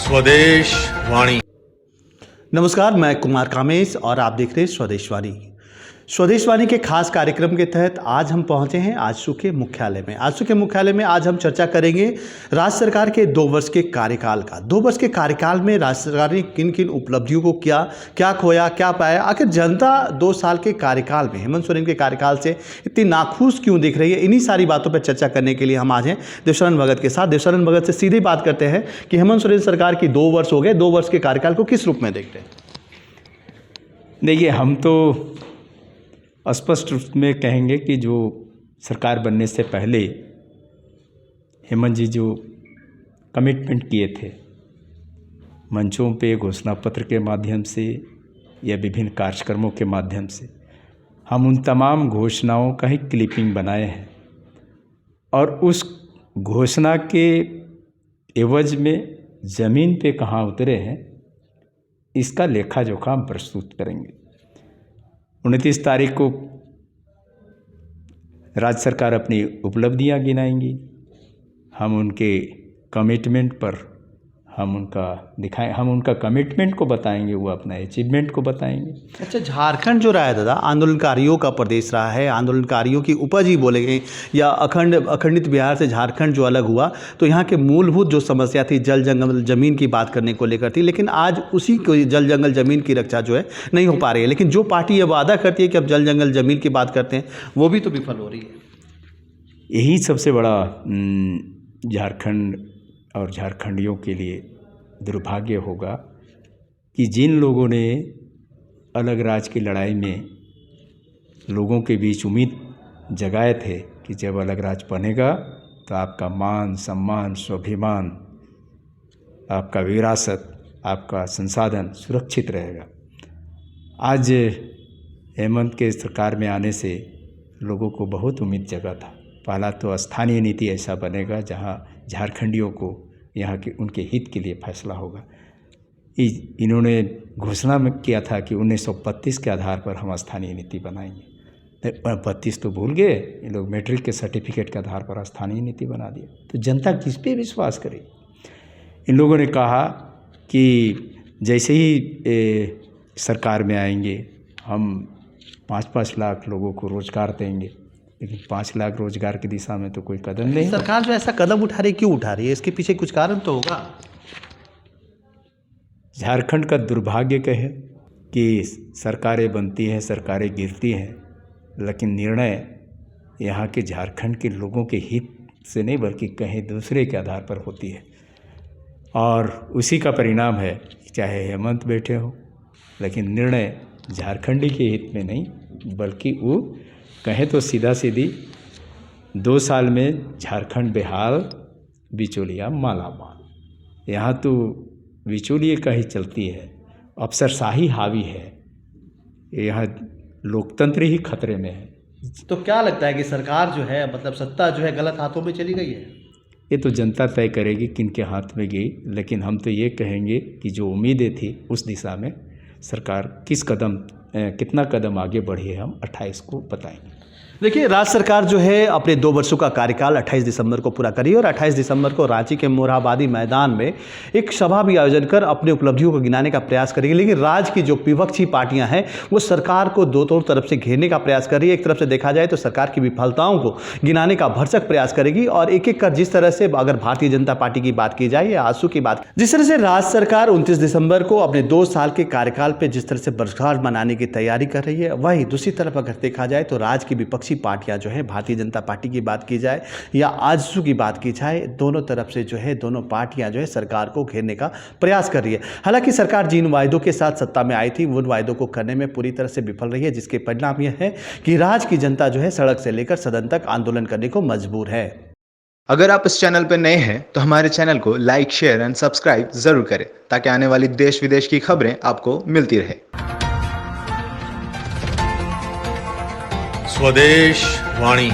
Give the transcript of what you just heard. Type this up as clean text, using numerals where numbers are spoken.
स्वदेश वाणी। नमस्कार, मैं कुमार कामेश और आप देख रहे हैं स्वदेश वाणी। स्वदेश वाणी के खास कार्यक्रम के तहत आज हम पहुंचे हैं आजसू के मुख्यालय में। आजसू के मुख्यालय में आज हम चर्चा करेंगे राज्य सरकार के 2 वर्ष के कार्यकाल का। 2 वर्ष के कार्यकाल में राज्य सरकार ने किन किन उपलब्धियों को क्या खोया, क्या पाया, आखिर जनता 2 साल के कार्यकाल में हेमंत सोरेन के कार्यकाल से इतनी नाखुश क्यों दिख रही है। इन्हीं सारी बातों पर चर्चा करने के लिए हम आज हैं देवशरण भगत के साथ। देवशरण भगत से सीधे बात करते हैं कि हेमंत सोरेन सरकार की 2 वर्ष हो गए, 2 वर्ष के कार्यकाल को किस रूप में देखते हैं। देखिए, हम तो स्पष्ट रूप में कहेंगे कि जो सरकार बनने से पहले हेमंत जी जो कमिटमेंट किए थे मंचों पे, घोषणा पत्र के माध्यम से या विभिन्न कार्यक्रमों के माध्यम से, हम उन तमाम घोषणाओं का ही क्लिपिंग बनाए हैं और उस घोषणा के एवज में ज़मीन पे कहाँ उतरे हैं इसका लेखा जोखा हम प्रस्तुत करेंगे। 29 तारीख को राज्य सरकार अपनी उपलब्धियां गिनाएंगी। हम उनके कमिटमेंट पर हम उनका कमिटमेंट को बताएंगे, वो अपना अचीवमेंट को बताएंगे। अच्छा, झारखंड जो रहा है दादा, आंदोलनकारियों का प्रदेश रहा है, आंदोलनकारियों की उपज ही बोलेंगे या अखंडित बिहार से झारखंड जो अलग हुआ, तो यहाँ के मूलभूत जो समस्या थी जल जंगल ज़मीन की बात करने को लेकर थी, लेकिन आज उसी को जल जंगल ज़मीन की रक्षा जो है नहीं हो पा रही है। लेकिन जो पार्टी ये वादा करती है कि अब जल जंगल ज़मीन की बात करते हैं, वो भी तो विफल हो रही है। यही सबसे बड़ा झारखंड और झारखंडियों के लिए दुर्भाग्य होगा कि जिन लोगों ने अलग राज्य की लड़ाई में लोगों के बीच उम्मीद जगाए थे कि जब अलग राज्य बनेगा तो आपका मान सम्मान, स्वाभिमान, आपका विरासत, आपका संसाधन सुरक्षित रहेगा। आज हेमंत के सरकार में आने से लोगों को बहुत उम्मीद जगा था। पहला तो स्थानीय नीति ऐसा बनेगा जहां झारखंडियों को यहाँ के उनके हित के लिए फैसला होगा। इन्होंने घोषणा में किया था कि 1932 के आधार पर हम स्थानीय नीति बनाएंगे। 32 तो भूल गए, ये लोग मैट्रिक के सर्टिफिकेट के आधार पर स्थानीय नीति बना दिया। तो जनता किस पे विश्वास करेगी। इन लोगों ने कहा कि जैसे ही सरकार में आएंगे हम 5-5 लाख लोगों को रोज़गार देंगे, लेकिन 5 लाख रोजगार की दिशा में तो कोई कदम नहीं। सरकार जो ऐसा कदम उठा रही है, क्यों उठा रही है? इसके पीछे कुछ कारण तो होगा। झारखंड का दुर्भाग्य कहे कि सरकारें बनती हैं, सरकारें गिरती हैं, लेकिन निर्णय यहाँ के झारखंड के लोगों के हित से नहीं बल्कि कहीं दूसरे के आधार पर होती है। और उसी का परिणाम है चाहे हेमंत बैठे हो, लेकिन निर्णय झारखंडी के हित में नहीं बल्कि वो कहें तो सीधा सीधी 2 साल में झारखंड बेहाल, बिचौलिया मालामाल। यहाँ तो बिचौलिए का ही चलती है, अफसरशाही हावी है, यहाँ लोकतंत्र ही खतरे में है। तो क्या लगता है कि सरकार जो है, मतलब सत्ता जो है, गलत हाथों में चली गई है? ये तो जनता तय करेगी किन के हाथ में गई, लेकिन हम तो ये कहेंगे कि जो उम्मीदें थी उस दिशा में सरकार कितना कदम आगे बढ़ी है, हम 28 को बताएंगे। देखिए, राज्य सरकार जो है अपने 2 वर्षों का कार्यकाल 28 दिसंबर को पूरा करी और 28 दिसंबर को रांची के मोरहाबादी मैदान में एक सभा भी आयोजन कर अपने उपलब्धियों को गिनाने का प्रयास करेगी। लेकिन राज्य की जो विपक्षी पार्टियां हैं वो सरकार को दोनों तरफ से घेरने का प्रयास कर रही है। एक तरफ से देखा जाए तो सरकार की विफलताओं को गिनाने का भरसक प्रयास करेगी और एक एक कर, जिस तरह से अगर भारतीय जनता पार्टी की बात की जाए या आजसू की बात, जिस तरह से राज्य सरकार 29 दिसंबर को अपने 2 साल के कार्यकाल पर जिस तरह से वर्षगांठ मनाने की तैयारी कर रही है, वही दूसरी तरफ अगर देखा जाए तो राज्य की विपक्षी पार्टियां जो है, भारतीय जनता पार्टी की बात की जाए या आजसू की बात की जाए, दोनों तरफ से जो है दोनों पार्टियां जो है सरकार को घेरने का प्रयास कर रही है। हालांकि सरकार जिन वायदों के साथ सत्ता में आई थी उन वायदों को करने में पूरी तरह से विफल रही है, जिसके परिणाम यह है कि राज्य की जनता जो है सड़क से लेकर सदन तक आंदोलन करने को मजबूर है। अगर आप इस चैनल पर नए हैं तो हमारे चैनल को लाइक, शेयर एंड सब्सक्राइब जरूर करें ताकि आने वाली देश विदेश की खबरें आपको मिलती रहे। स्वदेश वाणी।